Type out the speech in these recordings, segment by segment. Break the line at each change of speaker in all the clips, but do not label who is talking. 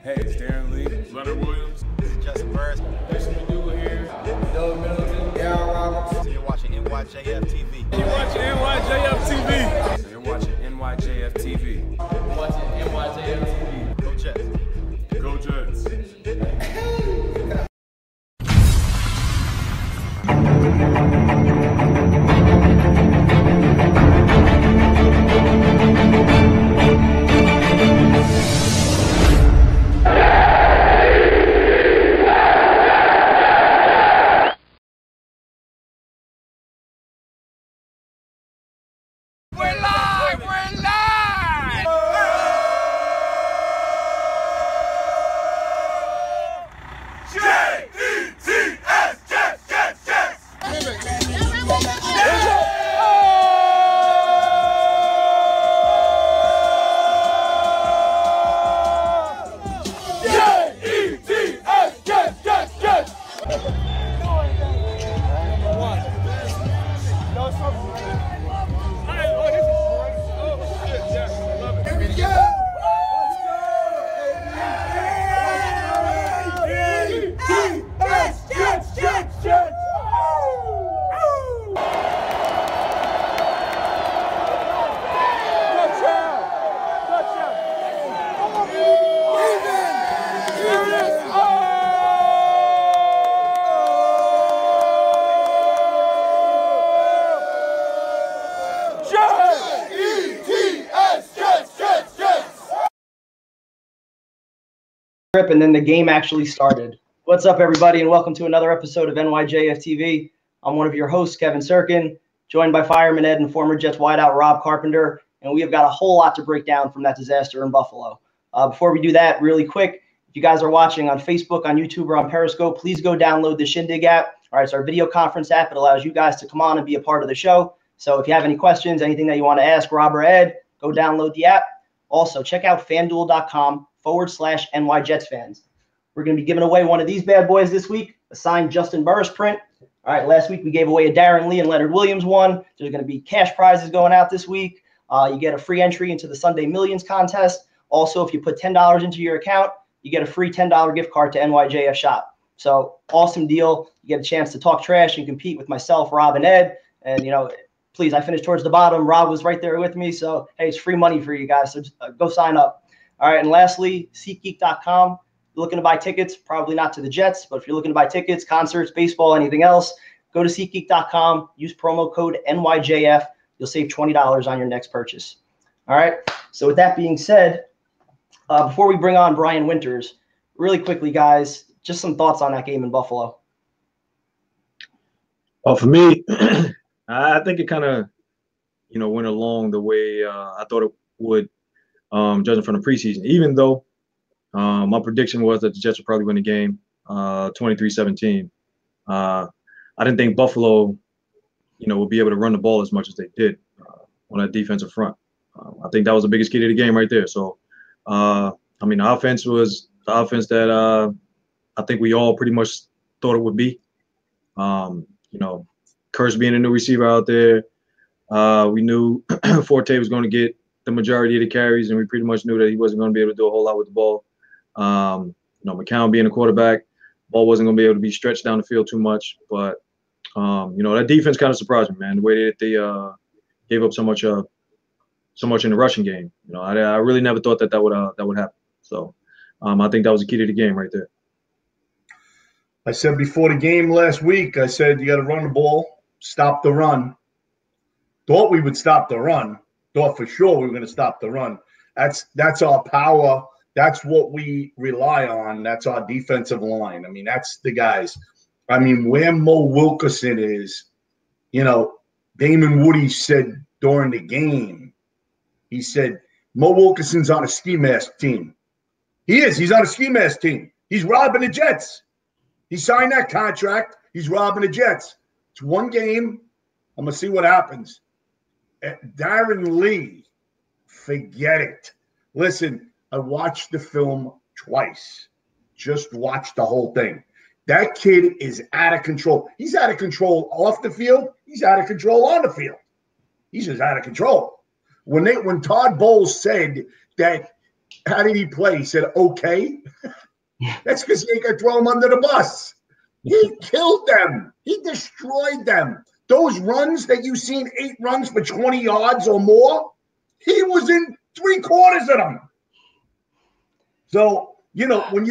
Hey, it's Darren Lee. Leonard Williams.
This is Justin Burris.
Jason McDougal here.
Doug Middleton. Darren Roberts.
So you're watching NYJF TV.
You're watching NYJF TV. So you're watching NYJF TV.
You're watching NYJF TV.
Go Jets.
Go Jets.
And then the game actually started. What's up, everybody, and welcome to another episode of NYJF TV. I'm one of your hosts, Kevin Sirkin, joined by Fireman Ed and former Jets wideout Rob Carpenter, and we have got a whole lot to break down from that disaster in Buffalo. Before we do that, really quick, if you guys are watching on Facebook, on YouTube, or on Periscope, please go download the Shindig app. All right, it's our video conference app. It allows you guys to come on and be a part of the show. So if you have any questions, anything that you want to ask Rob or Ed, go download the app. Also, check out fanduel.com/NYJetsFans. We're going to be giving away one of these bad boys this week, a signed Justin Burris print. All right, last week we gave away a Darren Lee and Leonard Williams one. There's going to be cash prizes going out this week. You get a free entry into the Sunday Millions contest. Also, if you put $10 into your account, you get a free $10 gift card to NYJF Shop. So, awesome deal. You get a chance to talk trash and compete with myself, Rob, and Ed. And, please, I finished towards the bottom. Rob was right there with me. So, hey, it's free money for you guys. So, just, go sign up. All right, and lastly, SeatGeek.com. Looking to buy tickets, probably not to the Jets, but if you're looking to buy tickets, concerts, baseball, anything else, go to SeatGeek.com. Use promo code NYJF. You'll save $20 on your next purchase. All right, so with that being said, before we bring on Brian Winters, really quickly, guys, just some thoughts on that game in Buffalo.
Well, for me, I think it kind of, went along the way I thought it would, judging from the preseason. Even though my prediction was that the Jets would probably win the game, 23-17. I didn't think Buffalo, would be able to run the ball as much as they did on that defensive front. I think that was the biggest key to the game right there. So, the offense was the offense that I think we all pretty much thought it would be. Curse being a new receiver out there, we knew Forte was going to get the majority of the carries, and we pretty much knew that he wasn't going to be able to do a whole lot with the ball. McCown being a quarterback, ball wasn't going to be able to be stretched down the field too much. But, that defense kind of surprised me, man, the way that they gave up so much in the rushing game. I really never thought that would happen. So I think that was the key to the game right there.
I said before the game last week, I said you got to run the ball, stop the run. Thought we would stop the run. Thought for sure we were going to stop the run. That's our power. That's what we rely on. That's our defensive line. That's the guys. Where Mo Wilkerson is, Damon Woody said during the game, he said, Mo Wilkerson's on a ski mask team. He is. He's on a ski mask team. He's robbing the Jets. He signed that contract. He's robbing the Jets. It's one game. I'm going to see what happens. Darren Lee, forget it. Listen, I watched the film twice. Just watched the whole thing. That kid is out of control. He's out of control off the field. He's out of control on the field. He's just out of control. When Todd Bowles said that how did he play? He said, okay. That's because you ain't going to throw him under the bus. He killed them. He destroyed them. Those runs that you've seen, 8 runs for 20 yards or more, he was in 3/4 of them. So, you know, when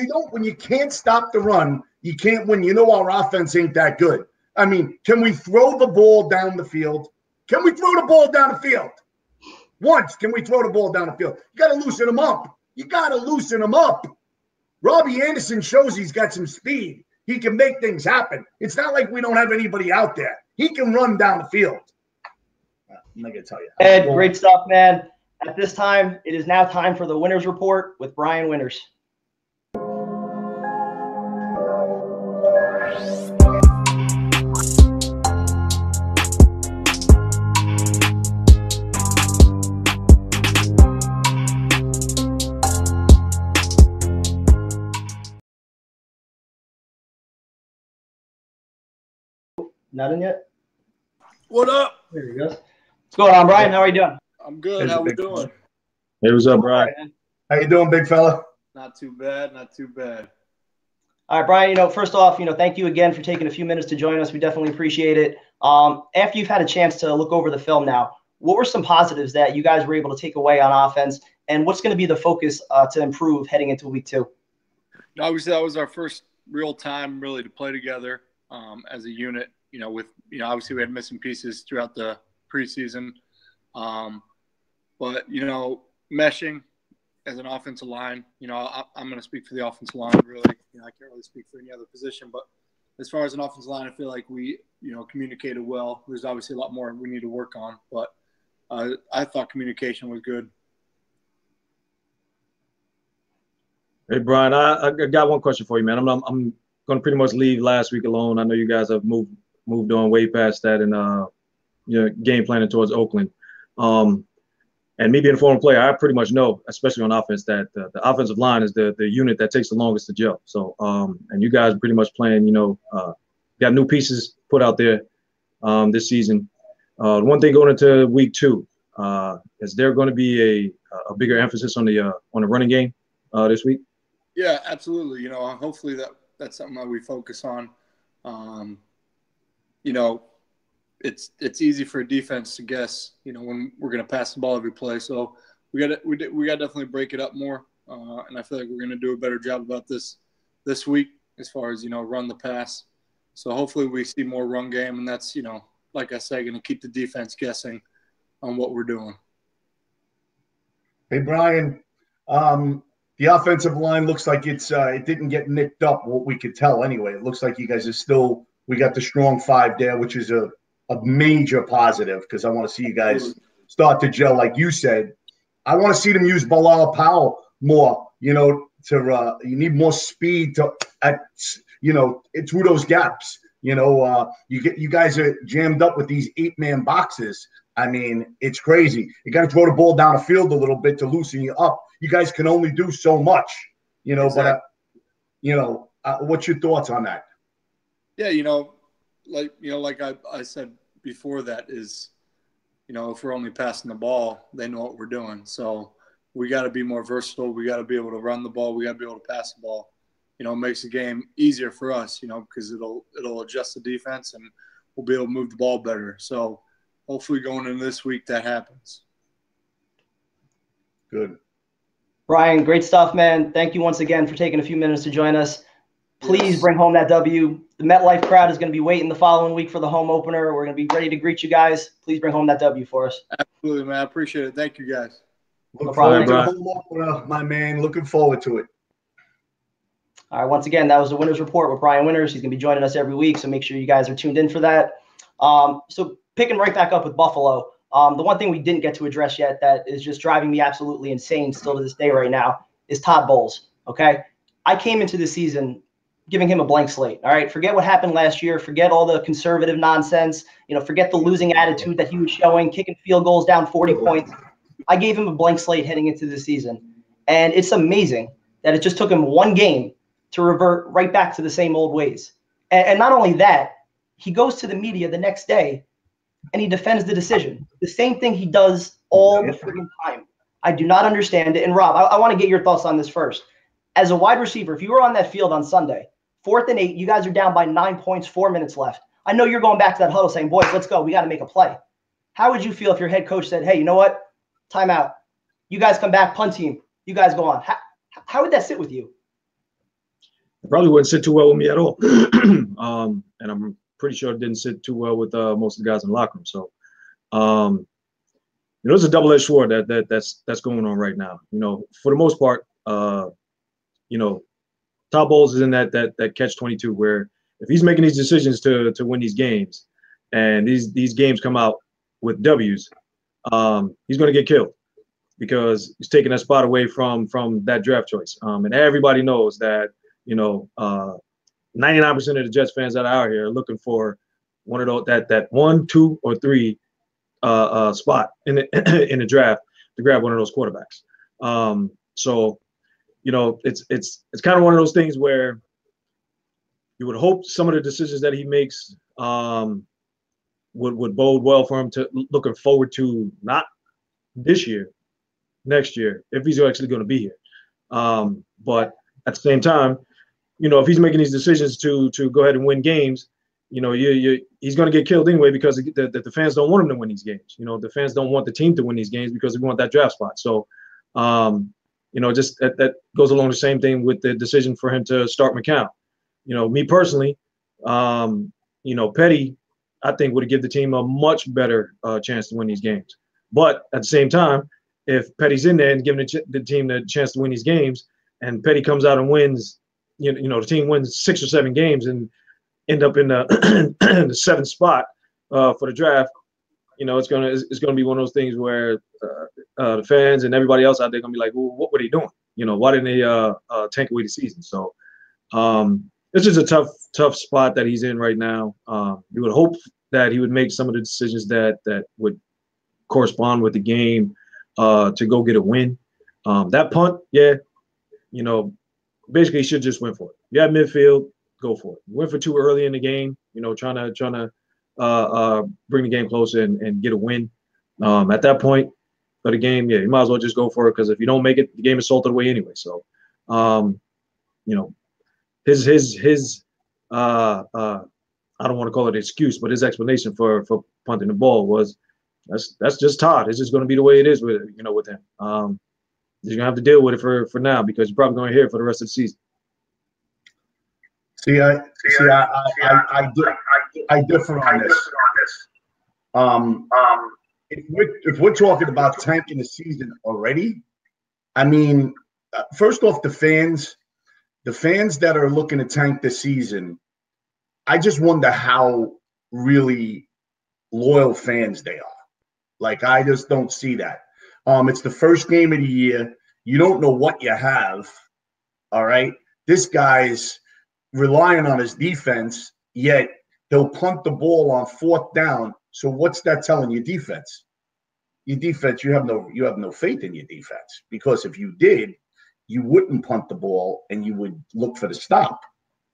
you can't stop the run, you can't win. You know our offense ain't that good. I mean, can we throw the ball down the field? Can we throw the ball down the field? Once, can we throw the ball down the field? You got to loosen them up. You got to loosen them up. Robbie Anderson shows he's got some speed. He can make things happen. It's not like we don't have anybody out there. He can run down the field. I'm not going to tell you.
Ed, great stuff, man. At this time, it is now time for the Winners Report with Brian Winters. Not in yet?
What up?
There he goes. What's going on, Brian? How are you doing?
I'm good. How we doing?
Hey, what's up, Brian?
How you doing, big fella?
Not too bad. Not too bad.
All right, Brian, you know, first off, you know, thank you again for taking a few minutes to join us. We definitely appreciate it. After you've had a chance to look over the film now, what were some positives that you guys were able to take away on offense, and what's going to be the focus to improve heading into week 2?
Obviously, that was our first real time really to play together as a unit. You know, with obviously we had missing pieces throughout the preseason, but you know, meshing as an offensive line. You know, I'm going to speak for the offensive line. Really, you know, I can't really speak for any other position, but as far as an offensive line, I feel like we, you know, communicated well. There's obviously a lot more we need to work on, but I thought communication was good.
Hey, Brian, I got one question for you, man. I'm going to pretty much leave last week alone. I know you guys have moved on way past that and you know, game planning towards Oakland. And me being a former player, I pretty much know, especially on offense, that the offensive line is the unit that takes the longest to gel. So, and you guys are pretty much playing, you know, got new pieces put out there this season. One thing going into week 2, is there going to be a bigger emphasis on the running game this week?
Yeah, absolutely. You know, hopefully that's something that we focus on. You know, it's easy for a defense to guess, you know, when we're going to pass the ball every play. So we got to definitely break it up more. And I feel like we're going to do a better job about this week as far as, you know, run the pass. So hopefully we see more run game, and that's, you know, like I say, going to keep the defense guessing on what we're doing.
Hey, Brian, the offensive line looks like it didn't get nicked up, what we could tell anyway. It looks like you guys are still – we got the strong 5 there, which is a major positive, because I want to see you guys start to gel, like you said. I want to see them use Bilal Powell more, you know, you need more speed you know, through those gaps. You know, you guys are jammed up with these 8-man boxes. I mean, it's crazy. You got to throw the ball down the field a little bit to loosen you up. You guys can only do so much, you know, exactly. But, you know, what's your thoughts on that?
Yeah, you know, like I said before, that is, you know, if we're only passing the ball, they know what we're doing. So we got to be more versatile. We got to be able to run the ball. We got to be able to pass the ball. You know, it makes the game easier for us, you know, because it'll adjust the defense and we'll be able to move the ball better. So hopefully going into this week that happens.
Good.
Brian, great stuff, man. Thank you once again for taking a few minutes to join us. Please bring home that W. The MetLife crowd is going to be waiting the following week for the home opener. We're going to be ready to greet you guys. Please bring home that W for us.
Absolutely, man. I appreciate it. Thank you, guys.
Look forward to the home opener, my man. Looking forward to it.
All right, once again, that was the Winners Report with Brian Winters. He's going to be joining us every week, so make sure you guys are tuned in for that. So picking right back up with Buffalo, the one thing we didn't get to address yet that is just driving me absolutely insane still to this day right now is Todd Bowles, okay? I came into the season giving him a blank slate, all right? Forget what happened last year. Forget all the conservative nonsense. You know, forget the losing attitude that he was showing, kicking field goals down 40 points. I gave him a blank slate heading into the season. And it's amazing that it just took him one game to revert right back to the same old ways. And not only that, he goes to the media the next day and he defends the decision. The same thing he does all the freaking time. I do not understand it. And Rob, I want to get your thoughts on this first. As a wide receiver, if you were on that field on Sunday, 4th and 8, you guys are down by 9 points, 4 minutes left. I know you're going back to that huddle saying, boys, let's go. We got to make a play. How would you feel if your head coach said, hey, you know what? Timeout. You guys come back, punt team. You guys go on. How would that sit with you?
It probably wouldn't sit too well with me at all. And I'm pretty sure it didn't sit too well with most of the guys in the locker room. So, it's a double-edged sword that's going on right now. For the most part, Todd Bowles is in that catch-22 where if he's making these decisions to win these games, and these games come out with W's, he's going to get killed because he's taking that spot away from that draft choice. And everybody knows that 99% of the Jets fans that are out here are looking for one of those that 1, 2, or 3 spot in the draft to grab one of those quarterbacks. So it's kind of one of those things where you would hope some of the decisions that he makes would bode well for him to looking forward to not this year, next year, if he's actually going to be here. But at the same time, if he's making these decisions to go ahead and win games, he's going to get killed anyway because the fans don't want him to win these games. The fans don't want the team to win these games because they want that draft spot. So, just that goes along the same thing with the decision for him to start McCown. Me personally, Petty, I think would give the team a much better chance to win these games. But at the same time, if Petty's in there and giving the team the chance to win these games, and Petty comes out and wins, the team wins 6 or 7 games and end up in the the 7th spot for the draft, it's gonna be one of those things where the fans and everybody else out there gonna be like, well, what were they doing? Why didn't they tank away the season? So it's just a tough spot that he's in right now. You would hope that he would make some of the decisions that would correspond with the game to go get a win. That punt, basically he should just win for it. You have midfield, go for it. Went for 2 early in the game, trying to bring the game closer and get a win. At that point of the game, you might as well just go for it because if you don't make it, the game is salted away anyway. So, his I don't want to call it an excuse, but his explanation for punting the ball was that's just Todd. It's just going to be the way it is with him. You're gonna have to deal with it for now because you're probably going to hear it for the rest of the season.
I differ on this. If we're talking about tanking the season already, I mean, first off, the fans that are looking to tank the season, I just wonder how really loyal fans they are. Like, I just don't see that. It's the first game of the year. You don't know what you have. All right. This guy's relying on his defense, yet he'll punt the ball on 4th down. So what's that telling your defense? Your defense, you have no faith in your defense, because if you did, you wouldn't punt the ball and you would look for the stop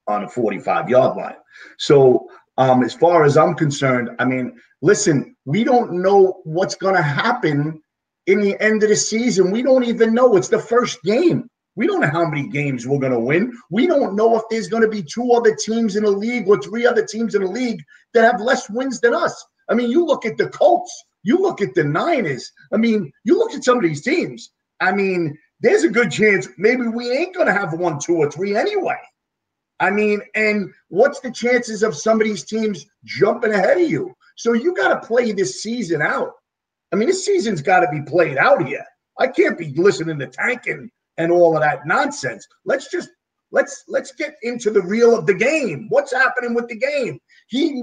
on a 45-yard line. So as far as I'm concerned, I mean, listen, we don't know what's going to happen in the end of the season. We don't even know. It's the first game. We don't know how many games we're going to win. We don't know if there's going to be 2 other teams in the league or 3 other teams in the league that have less wins than us. I mean, you look at the Colts, you look at the Niners. I mean, you look at some of these teams. I mean, there's a good chance maybe we ain't going to have 1, 2, or 3 anyway. I mean, and what's the chances of some of these teams jumping ahead of you? So you got to play this season out. I mean, this season's got to be played out here. I can't be listening to tanking and all of that nonsense. Let's get into the real of the game. What's happening with the game? He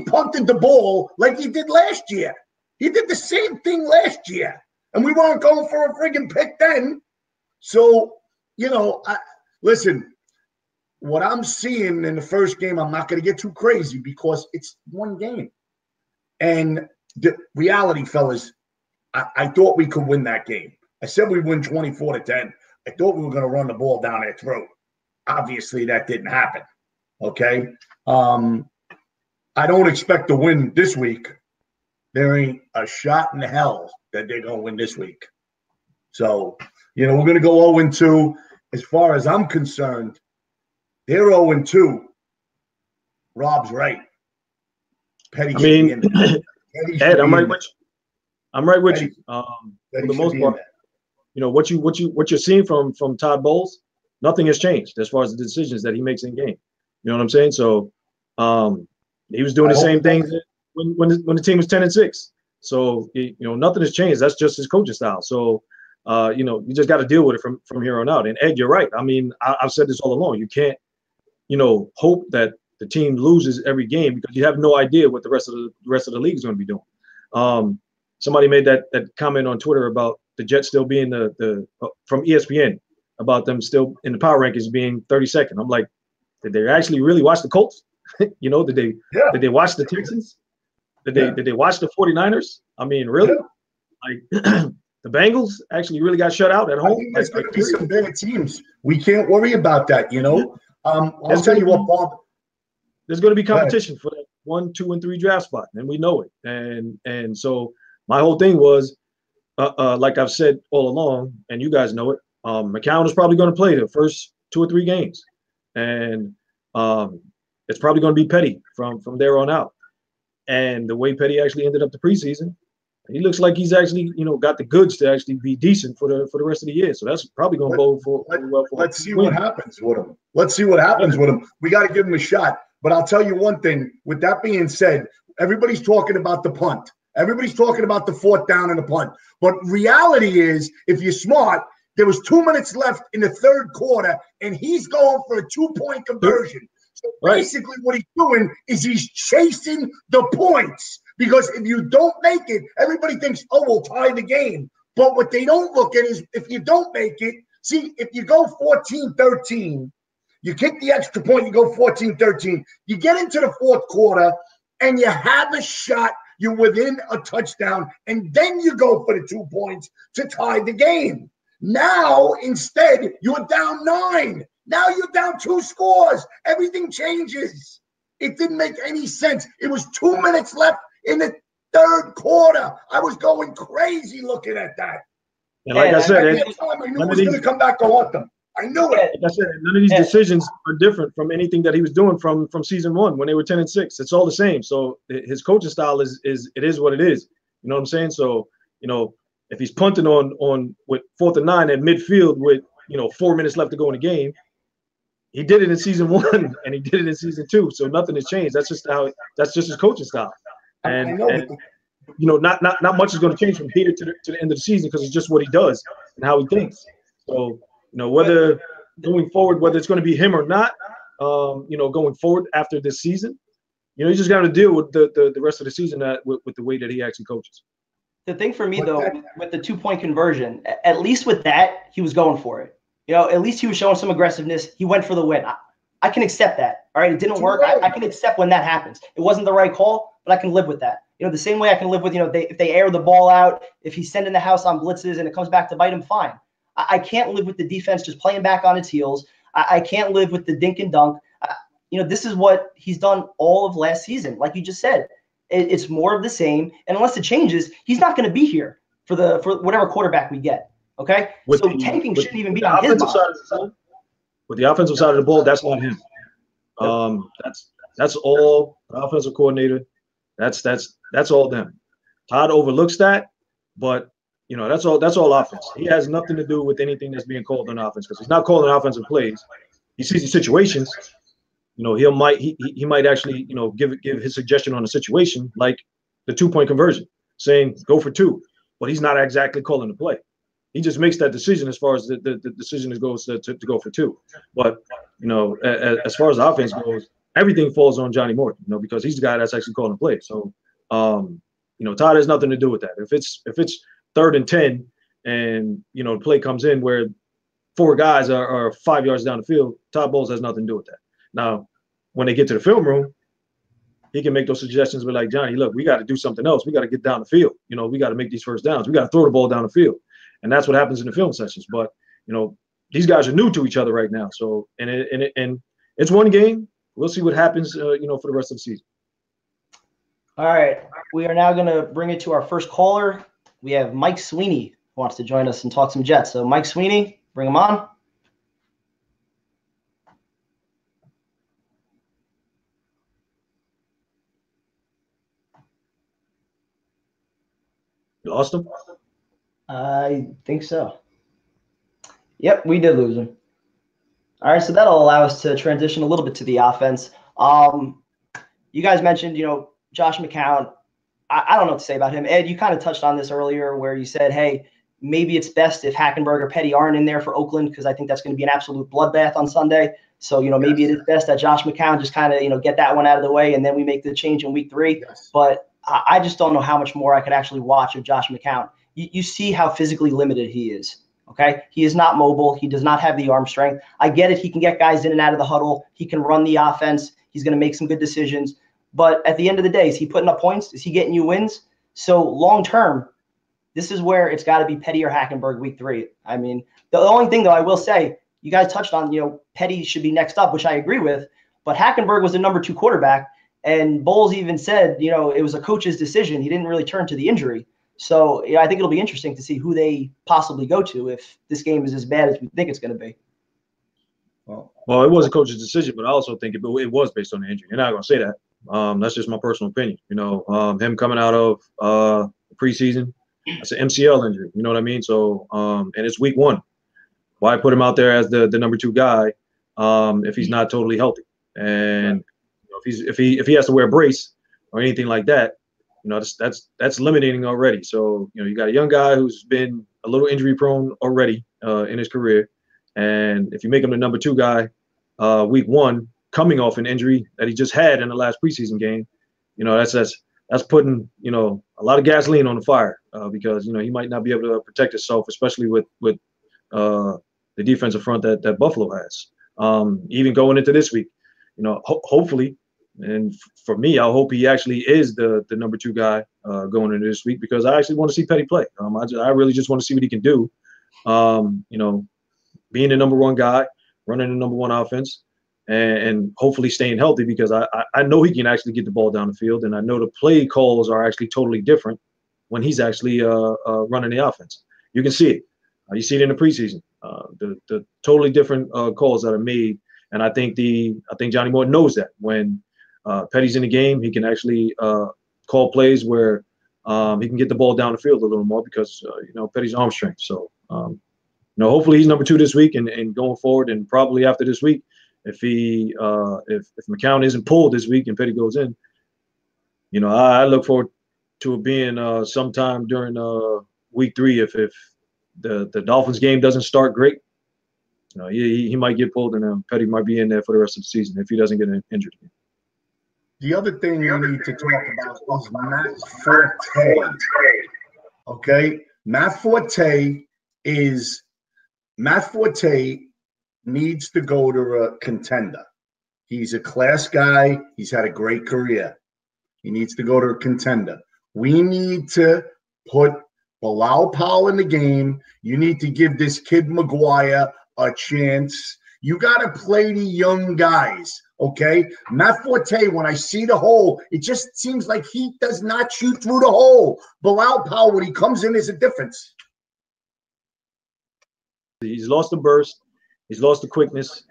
punted the ball like he did last year. He did the same thing last year, and we weren't going for a friggin' pick then. So, listen, what I'm seeing in the first game, I'm not going to get too crazy because it's 1 game. And the reality, fellas, I thought we could win that game. I said we win 24-10. I thought we were going to run the ball down their throat. Obviously, that didn't happen. Okay? I don't expect to win this week. There ain't a shot in hell that they're going to win this week. So, we're going to go 0-2. As far as I'm concerned, they're 0-2. Rob's right. Petty should be in there.
Ed, I'm right with you. I'm right with you. For the most part, what you're seeing from Todd Bowles, nothing has changed as far as the decisions that he makes in game. You know what I'm saying? So, he was doing the same thing when the team was 10-6. So, nothing has changed. That's just his coaching style. So, you just got to deal with it from here on out. And Ed, you're right. I mean, I've said this all along. You can't, hope that the team loses every game because you have no idea what the rest of the league is going to be doing. Somebody made that comment on Twitter about the Jets still being the from ESPN about them still in the power rankings being 32nd. I'm like, did they actually really watch the Colts? Did they watch the Texans? Did they watch the 49ers? I mean, really? Like the Bengals actually really got shut out at home.
I think there's going to be some better teams. We can't worry about that, I'll tell you what, Bob.
There's going to be competition for that 1, 2, and 3 draft spot, and we know it. And so my whole thing was, like I've said all along, and you guys know it, McCown is probably going to play the first 2 or 3 games, and it's probably going to be Petty from there on out. And the way Petty actually ended up the preseason, he looks like he's actually, got the goods to actually be decent for the rest of the year. So that's probably going to bode for.
Let's see what happens with him. Let's see what happens with him. We got to give him a shot. But I'll tell you one thing. With that being said, everybody's talking about the punt. Everybody's talking about the 4th down and the punt. But reality is, if you're smart, there was 2 minutes left in the 3rd quarter, and he's going for a 2-point conversion. So basically what he's doing is he's chasing the points. Because if you don't make it, everybody thinks, oh, we'll tie the game. But what they don't look at is if you don't make it, see, if you go 14-13, you kick the extra point, you go 14-13, you get into the 4th quarter, and you have a shot, you're within a touchdown, and then you go for the 2 points to tie the game. Now, instead, you're down 9. Now you're down 2 scores. Everything changes. It didn't make any sense. It was 2 minutes left in the 3rd quarter. I was going crazy looking at that.
And like I said,
I knew it was going to come back to haunt them. I knew it.
Like I said, none of these decisions are different from anything that he was doing from season 1 when they were 10-6. It's all the same. So his coaching style is what it is. You know what I'm saying? So, if he's punting on with 4th and 9 at midfield with 4 minutes left to go in the game, he did it in season 1 and he did it in season 2. So nothing has changed. That's just his coaching style. And not much is going to change from here to the end of the season because it's just what he does and how he thinks. So, whether going forward, whether it's going to be him or not, going forward after this season, you just got to deal with the rest of the season with the way that he actually coaches.
The thing for me, though, with the 2-point conversion, at least with that, he was going for it. At least he was showing some aggressiveness. He went for the win. I can accept that. All right, it didn't work. I can accept when that happens. It wasn't the right call, but I can live with that. The same way I can live with, if they air the ball out, if he's sending the house on blitzes and it comes back to bite him, fine. I can't live with the defense just playing back on its heels. I can't live with the dink and dunk. This is what he's done all of last season. Like you just said, it's more of the same. And unless it changes, he's not going to be here for whatever quarterback we get. Okay, so tanking shouldn't even be on his mind.
With the offensive side of the ball, that's on him. That's all the offensive coordinator. That's all them. Todd overlooks that, but that's all offense. He has nothing to do with anything that's being called on offense because he's not calling offensive plays. He sees the situations. He might actually give his suggestion on a situation like the 2-point conversion, saying go for 2, but he's not exactly calling the play. He just makes that decision as far as the decision goes to go for 2. But as far as the offense goes, everything falls on Johnny Morton, because he's the guy that's actually calling the play. So Todd has nothing to do with that. If it's 3rd and 10 and the play comes in where 4 guys are 5 yards down the field, Todd Bowles has nothing to do with that. Now, when they get to the film room, he can make those suggestions, but like, Johnny, look, we got to do something else. We got to get down the field. We got to make these first downs. We got to throw the ball down the field. And that's what happens in the film sessions. But, these guys are new to each other right now. So, and it's one game. We'll see what happens, for the rest of the season.
All right. We are now going to bring it to our first caller. We have Mike Sweeney who wants to join us and talk some Jets. So Mike Sweeney, bring him on.
You lost him?
I think so. Yep, we did lose him. All right, so that'll allow us to transition a little bit to the offense. You guys mentioned, Josh McCown. I don't know what to say about him. Ed, you kind of touched on this earlier where you said, hey, maybe it's best if Hackenberg or Petty aren't in there for Oakland because I think that's going to be an absolute bloodbath on Sunday. So, maybe it is best that Josh McCown just kind of, get that one out of the way and then we make the change in week 3.
Yes.
But I just don't know how much more I could actually watch of Josh McCown. You see how physically limited he is. Okay, he is not mobile. He does not have the arm strength. I get it. He can get guys in and out of the huddle. He can run the offense. He's going to make some good decisions. But at the end of the day, is he putting up points? Is he getting you wins? So long term, this is where it's got to be Petty or Hackenberg week 3. I mean, the only thing, though, I will say, you guys touched on, Petty should be next up, which I agree with. But Hackenberg was the number 2 quarterback. And Bowles even said, it was a coach's decision. He didn't really turn to the injury. So I think it'll be interesting to see who they possibly go to if this game is as bad as we think it's going to be.
Well, it was a coach's decision, but I also think it was based on the injury. You're not going to say that. That's just my personal opinion. Him coming out of preseason, that's an MCL injury. You know what I mean? So, and it's week 1. Why put him out there as the number 2 guy if he's not totally healthy? And if he has to wear a brace or anything like that, that's limiting already. So, you got a young guy who's been a little injury prone already in his career. And if you make him the number 2 guy week 1, coming off an injury that he just had in the last preseason game, that's putting, a lot of gasoline on the fire because, he might not be able to protect himself, especially with the defensive front that Buffalo has. Even going into this week, hopefully, and for me, I hope he actually is the number 2 guy going into this week because I actually want to see Petty play. I really just want to see what he can do. Being the number 1 guy, running the number 1 offense, and hopefully staying healthy because I know he can actually get the ball down the field, and I know the play calls are actually totally different when he's actually running the offense. You can see it. You see it in the preseason. The totally different calls that are made, and I think Johnny Moore knows that when Petty's in the game, he can actually call plays where he can get the ball down the field a little more because Petty's arm strength. So hopefully he's number 2 this week and going forward, and probably after this week, if McCown isn't pulled this week and Petty goes in, I look forward to it being sometime during week 3 if the Dolphins game doesn't start great. He might get pulled and Petty might be in there for the rest of the season if he doesn't get injured.
The other thing we need to talk about is Matt Forte. Okay? Matt Forte needs to go to a contender. He's a class guy. He's had a great career. He needs to go to a contender. We need to put Bilal Powell in the game. You need to give this kid McGuire a chance. You got to play the young guys, okay? Matt Forte, when I see the hole, it just seems like he does not shoot through the hole. Bilal Powell, when he comes in, is a difference.
He's lost the burst. He's lost the quickness.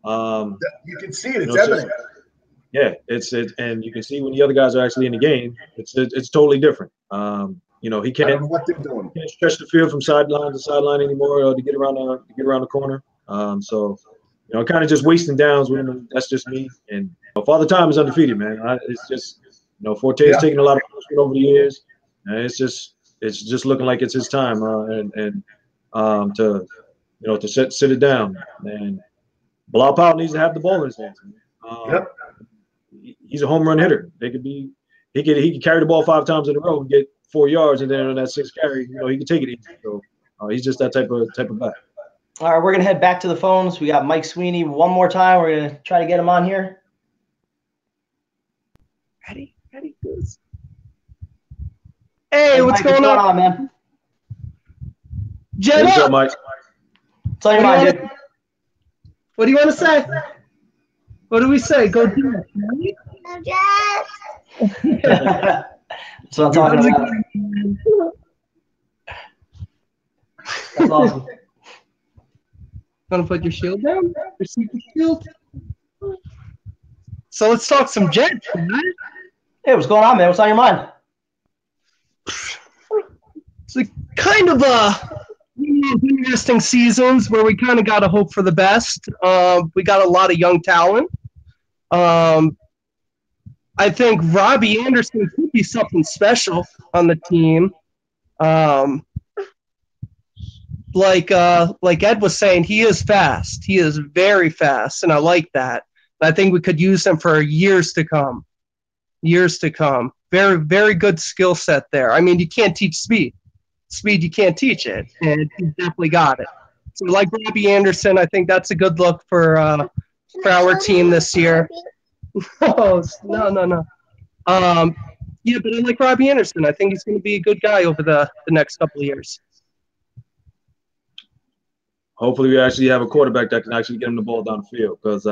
You can see it. It's evident.
Yeah, and you can see when the other guys are actually in the game, it's totally different. He can't.
I don't know what they're doing.
Can't stretch the field from sideline to sideline anymore to get around the corner. Kind of just wasting downs with him. That's just me. And Father Time is undefeated, man. It's just Forte has taken a lot of punishment over the years, and it's just looking like it's his time. To sit it down. And Bilal Powell needs to have the ball in his hands.
Yep.
He's a home run hitter. He could carry the ball 5 times in a row and get 4 yards, and then on that 6th carry, he can take it easy. So he's just that type of guy.
All right, we're going to head back to the phones. We got Mike Sweeney one more time. We're going to try to get him on here.
Ready, goose. Hey, what's
Mike,
going
on, man?
Jet
What's
up.
up, Mike?
Tell your mind, dude.
What do you want to say? What do we say? Go Jets.
That's what I'm talking about. That's awesome.
Gonna put your shield down? Your secret shield? So let's talk some Jets, right?
Hey, what's going on, man? What's on your mind?
It's like kind of interesting seasons where we kind of got to hope for the best. We got a lot of young talent. I think Robbie Anderson could be something special on the team. Like Ed was saying, he is fast. He is very fast, and I like that. I think we could use him for years to come. Years to come. Very, very good skill set there. I mean, you can't teach speed. Speed, you can't teach it, and he definitely got it. So, like Robbie Anderson, I think that's a good look for our team this year. Oh, no. Yeah, but I like Robbie Anderson. I think he's going to be a good guy over the next couple of years.
Hopefully, we actually have a quarterback that can actually get him the ball down the field, because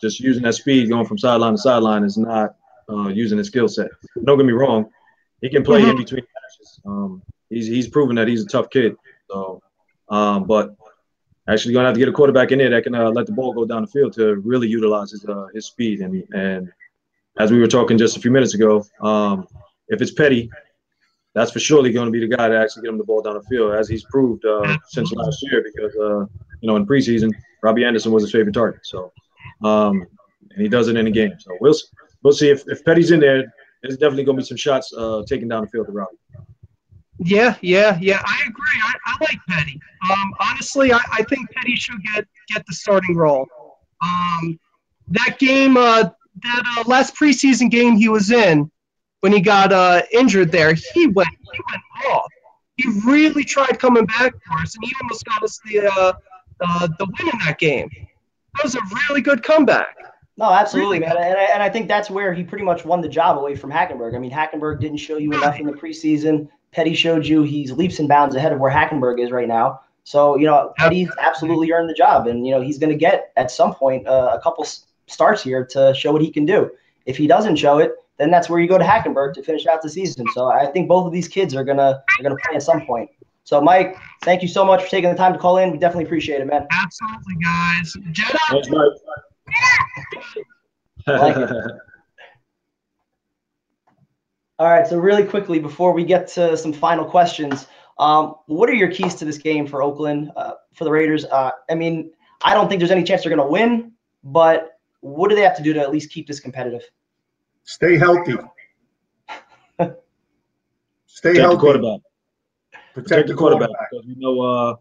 just using that speed going from sideline to sideline is not using his skill set. Don't get me wrong, he can play in between passes. He's proven that he's a tough kid. So, but actually going to have to get a quarterback in there that can let the ball go down the field to really utilize his speed. And as we were talking just a few minutes ago, if it's Petty, that's for surely going to be the guy to actually get him the ball down the field, as he's proved since last year, because in preseason, Robbie Anderson was his favorite target. So, and he does it in the game. So we'll see if Petty's in there. There's definitely going to be some shots taken down the field to Robbie.
Yeah. I agree. I like Petty. Honestly, I think Petty should get the starting role. That game, that last preseason game he was in, when he got injured there, he went off. He really tried coming back for us, and he almost got us the win in that game. That was a really good comeback.
No, absolutely, man. And I think that's where he pretty much won the job away from Hackenberg. I mean, Hackenberg didn't show you enough in the preseason. Petty showed you he's leaps and bounds ahead of where Hackenberg is right now. So, Petty's absolutely earned the job. And, he's going to get, at some point, a couple starts here to show what he can do. If he doesn't show it, then that's where you go to Hackenberg to finish out the season. So I think both of these kids are gonna play at some point. So, Mike, thank you so much for taking the time to call in. We definitely appreciate it, man.
Absolutely, guys. Jet up.
Thanks, Mike.
I like it. All right, so really quickly, before we get to some final questions, what are your keys to this game for Oakland, for the Raiders? I mean, I don't think there's any chance they're going to win, but what do they have to do to at least keep this competitive?
Stay healthy.
Protect the quarterback. Protect the quarterback, because we know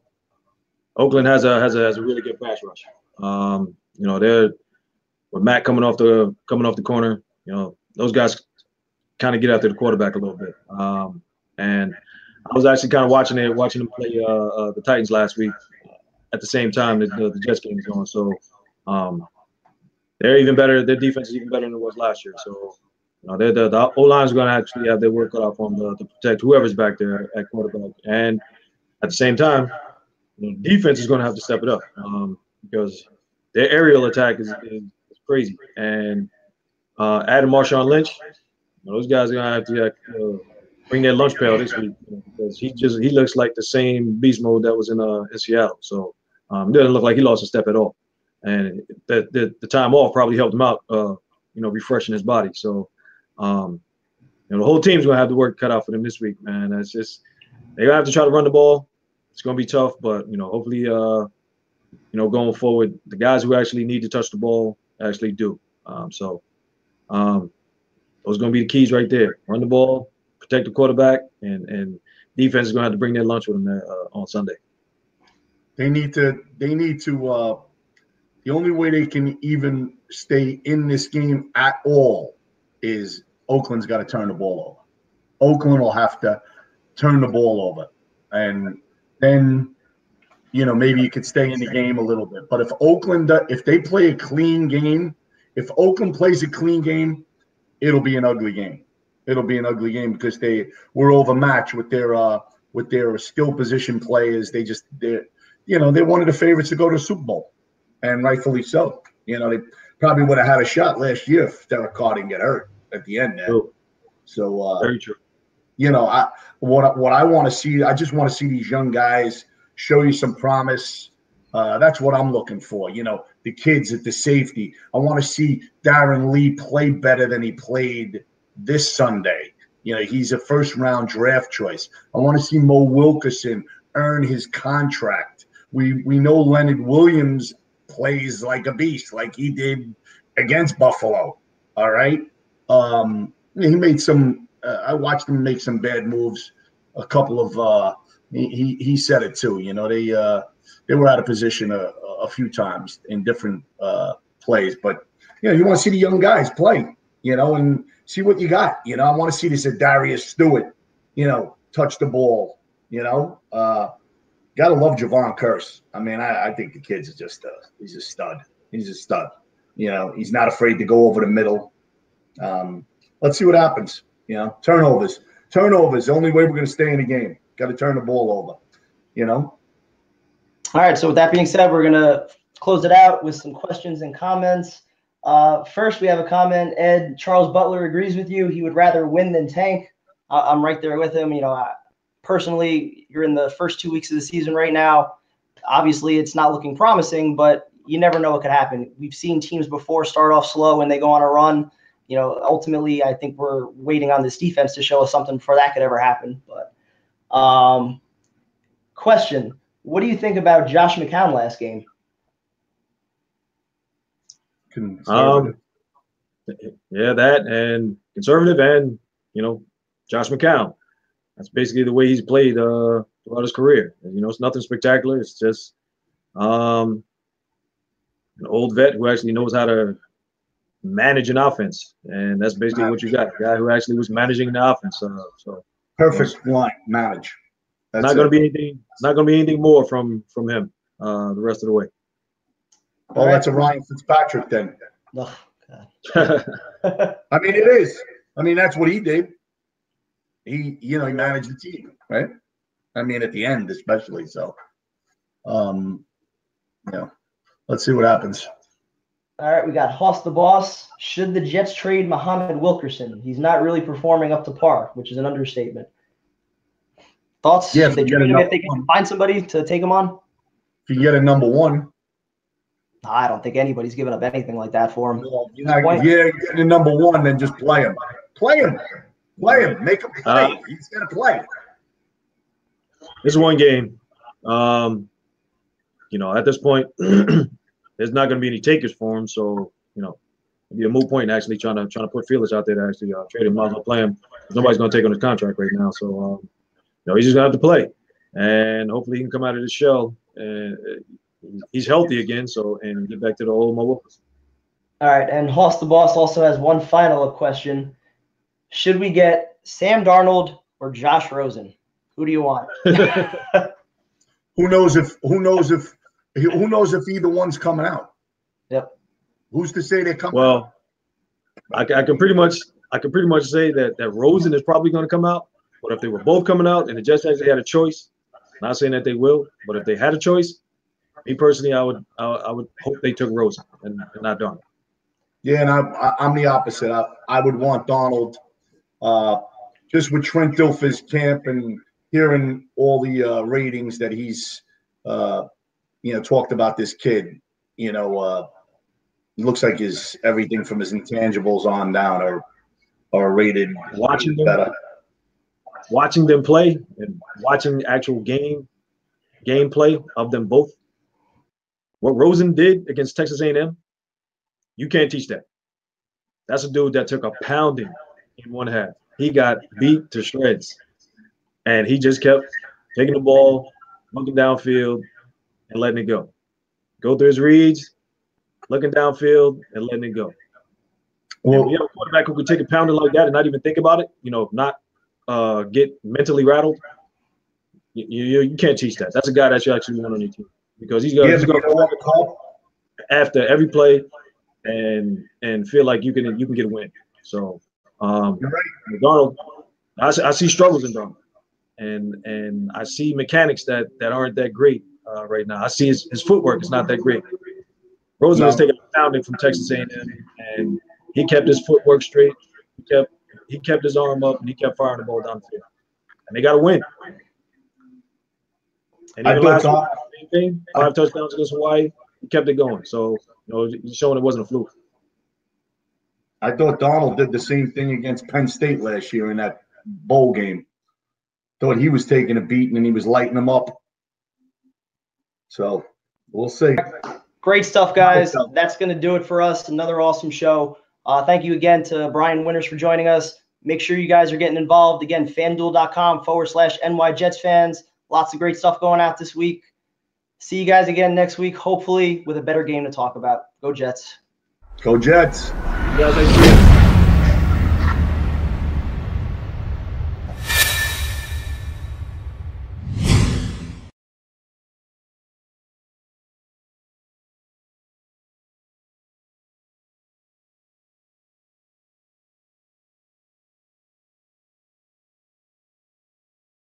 Oakland has a really good pass rush. They're with Matt coming off the corner. Those guys kind of get after the quarterback a little bit. And I was actually kind of watching them play the Titans last week at the same time that the Jets game is going. So they're even better. Their defense is even better than it was last year. So the O-line is going to actually have their work cut out for them to protect whoever's back there at quarterback. And at the same time, defense is going to have to step it up because their aerial attack is crazy. And adding Marshawn Lynch, those guys are going to have to bring their lunch pail this week because he looks like the same beast mode that was in Seattle. So it doesn't look like he lost a step at all. And the time off probably helped him out, refreshing his body. So, the whole team's going to have the work cut out for them this week, man. It's just they're going to have to try to run the ball. It's going to be tough, but, hopefully, going forward, the guys who actually need to touch the ball actually do. Those are going to be the keys right there. Run the ball, protect the quarterback, and defense is going to have to bring their lunch with them on Sunday.
They need to the only way they can even stay in this game at all is Oakland's got to turn the ball over. Oakland will have to turn the ball over. And then, maybe you could stay in the game a little bit. But if they play a clean game, if Oakland plays a clean game, it'll be an ugly game. It'll be an ugly game because they were overmatched with their skill position players. They're one of the favorites to go to the Super Bowl. And rightfully so. They probably would have had a shot last year if Derek Carr didn't get hurt at the end there.
True.
So,
very true.
What I want to see, I just want to see these young guys show you some promise. That's what I'm looking for. You know, the kids at the safety. I want to see Darren Lee play better than he played this Sunday. You know, he's a first-round draft choice. I want to see Mo Wilkerson earn his contract. We know Leonard Williams plays like a beast, like he did against Buffalo. All right. He made some. I watched him make some bad moves. A couple of. He said it too. You know, they were out of position a few times in different plays, but you know, you want to see the young guys play. You know, and see what you got. You know, I want to see this Darius Stewart. You know, touch the ball. You know, gotta love Javon Curse. I mean, I think the kid's just he's a stud. He's a stud. You know, he's not afraid to go over the middle. Let's see what happens. You know, turnovers. The only way we're going to stay in the game. Got to turn the ball over. You know.
All right. So with that being said, we're going to close it out with some questions and comments. First, we have a comment. Ed, Charles Butler agrees with you. He would rather win than tank. I'm right there with him. You know, personally, you're in the first 2 weeks of the season right now. Obviously, it's not looking promising, but you never know what could happen. We've seen teams before start off slow and they go on a run. You know, ultimately, I think we're waiting on this defense to show us something before that could ever happen. But question, what do you think about Josh McCown last game?
Yeah, that and conservative and, you know, Josh McCown. That's basically the way he's played throughout his career. You know, it's nothing spectacular. It's just an old vet who actually knows how to manage an offense, and that's basically what you got. A guy who actually was managing the offense. So
perfect line, manage. That's
not going to be anything. Not going to be anything more from him the rest of the way.
Well, that's a Ryan Fitzpatrick then.
Oh, God.
I mean, it is. I mean, that's what he did. He managed the team, right? I mean, at the end, especially. So, let's see what happens.
All right, we got Hoss the Boss. Should the Jets trade Muhammad Wilkerson? He's not really performing up to par, which is an understatement. Thoughts?
Yeah,
Should they trade him if they can find somebody to take him on?
If you get a number one.
I don't think anybody's giving up anything like that for him.
If you're getting a number one, then just play him. Play him. Make him play. He's got to play.
This is one game. You know, at this point, there's not going to be any takers for him. So, you know, it'd be a moot point actually trying to put feelers out there to actually trade him. Might as well play him. Nobody's going to take on his contract right now. So, you know, he's just going to have to play. And hopefully he can come out of the shell and he's healthy again. So, and get back to the old Mo Wilkerson.
All right. And Hoss the Boss also has one final question. Should we get Sam Darnold or Josh Rosen? Who do you want?
Who knows if either one's coming out?
Yep.
Who's to say they're coming?
Well, I can pretty much say that Rosen is probably going to come out. But if they were both coming out and the Jets actually had a choice, not saying that they will, but if they had a choice, me personally, I would hope they took Rosen and not Darnold.
Yeah, and I'm the opposite. I would want Darnold. Just with Trent Dilfer's camp and hearing all the ratings that he's, talked about this kid, looks like everything from his intangibles on down are rated better.
Watching them play and watching actual gameplay of them both. What Rosen did against Texas A&M, you can't teach that. That's a dude that took a pounding in one half. He got beat to shreds, and he just kept taking the ball, looking downfield, and letting it go. Go through his reads, looking downfield, and letting it go. Well, we have a quarterback who could take a pounding like that and not even think about it, not get mentally rattled. You can't teach that. That's a guy that you actually want on your team because he's going to go after every play and feel like you can get a win. So Darnold, I see struggles in Darnold, and I see mechanics that aren't that great right now. I see his footwork is not that great. Rosen was taking a pounding from Texas A&M, and he kept his footwork straight. He kept his arm up, and he kept firing the ball down the field. And they got to win. And
I
even
thought
last
Don-
week, same thing, 5 touchdowns against Hawaii. He kept it going. So, he's showing it wasn't a fluke.
I thought Donald did the same thing against Penn State last year in that bowl game. Thought he was taking a beating and he was lighting them up. So we'll see.
Great stuff, guys. That's going to do it for us. Another awesome show. Thank you again to Brian Winters for joining us. Make sure you guys are getting involved. Again, fanduel.com/NYJetsFans. Lots of great stuff going out this week. See you guys again next week, hopefully with a better game to talk about. Go Jets.
Go Jets.
You guys,